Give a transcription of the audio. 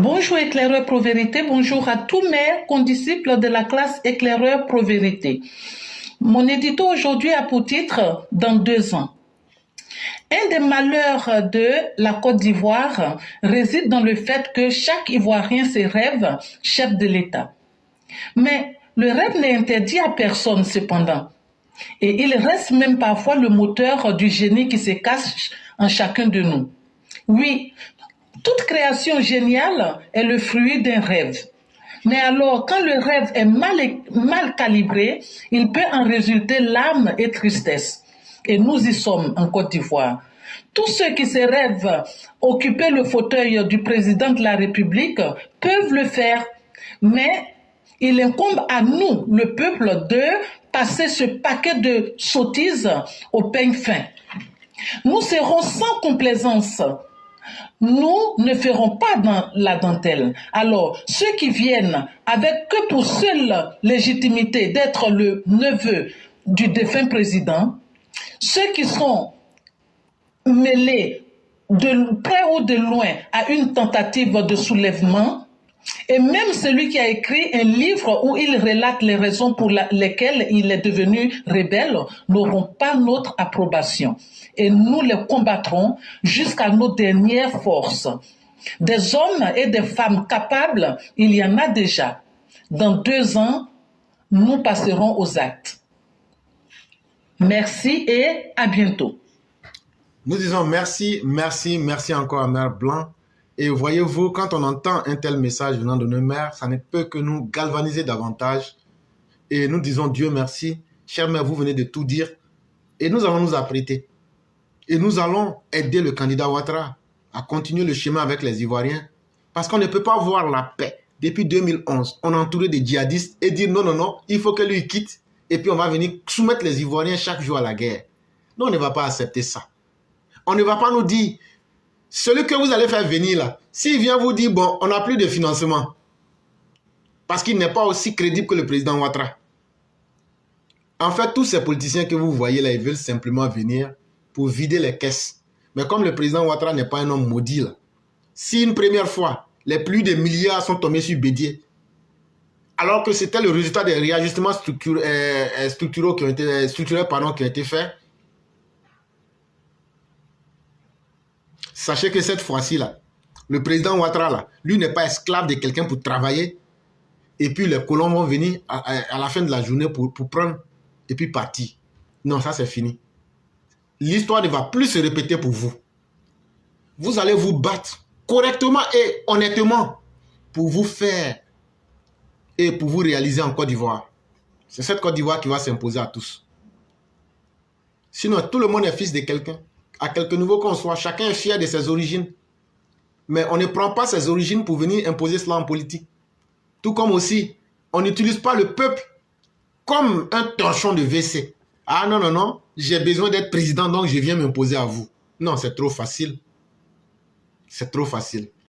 Bonjour éclaireur Pro-Vérité, bonjour à tous mes condisciples de la classe éclaireur Pro-Vérité. Mon édito aujourd'hui a pour titre « Dans 2 ans ». Un des malheurs de la Côte d'Ivoire réside dans le fait que chaque Ivoirien se rêve chef de l'État. Mais le rêve n'est interdit à personne cependant. Et il reste même parfois le moteur du génie qui se cache en chacun de nous. Oui, toute création géniale est le fruit d'un rêve. Mais alors, quand le rêve est mal calibré, il peut en résulter larmes et tristesse. Et nous y sommes en Côte d'Ivoire. Tous ceux qui se rêvent occuper le fauteuil du président de la République peuvent le faire. Mais il incombe à nous, le peuple, de passer ce paquet de sottises au peigne fin. Nous serons sans complaisance. Nous ne ferons pas dans la dentelle. Alors, ceux qui viennent avec que pour seule légitimité d'être le neveu du défunt président, ceux qui sont mêlés de près ou de loin à une tentative de soulèvement, et même celui qui a écrit un livre où il relate les raisons pour lesquelles il est devenu rebelle n'auront pas notre approbation. Et nous les combattrons jusqu'à nos dernières forces. Des hommes et des femmes capables, il y en a déjà. Dans 2 ans, nous passerons aux actes. Merci et à bientôt. Nous disons merci encore à Mère Blanc. Et voyez-vous, quand on entend un tel message venant de nos mères, ça ne peut que nous galvaniser davantage. Et nous disons Dieu merci. Chère mère, vous venez de tout dire. Et nous allons nous apprêter. Et nous allons aider le candidat Ouattara à continuer le chemin avec les Ivoiriens. Parce qu'on ne peut pas voir la paix. Depuis 2011, on est entouré de djihadistes et dire non, il faut que lui quitte. Et puis on va venir soumettre les Ivoiriens chaque jour à la guerre. Non, on ne va pas accepter ça. On ne va pas nous dire... Celui que vous allez faire venir là, s'il vient vous dire, bon, on n'a plus de financement, parce qu'il n'est pas aussi crédible que le président Ouattara. En fait, tous ces politiciens que vous voyez là, ils veulent simplement venir pour vider les caisses. Mais comme le président Ouattara n'est pas un homme maudit là, si une première fois, les plus de milliards sont tombés sur Bédier, alors que c'était le résultat des réajustements structurels qui ont été faits, sachez que cette fois-ci, là, le président Ouattara, là, lui n'est pas esclave de quelqu'un pour travailler. Et puis les colons vont venir à la fin de la journée pour prendre et puis partir. Non, ça c'est fini. L'histoire ne va plus se répéter pour vous. Vous allez vous battre correctement et honnêtement pour vous faire et pour vous réaliser en Côte d'Ivoire. C'est cette Côte d'Ivoire qui va s'imposer à tous. Sinon, tout le monde est fils de quelqu'un. À quelque niveau qu'on soit, chacun est fier de ses origines. Mais on ne prend pas ses origines pour venir imposer cela en politique. Tout comme aussi, on n'utilise pas le peuple comme un torchon de WC. Ah non, j'ai besoin d'être président, donc je viens m'imposer à vous. Non, c'est trop facile. C'est trop facile.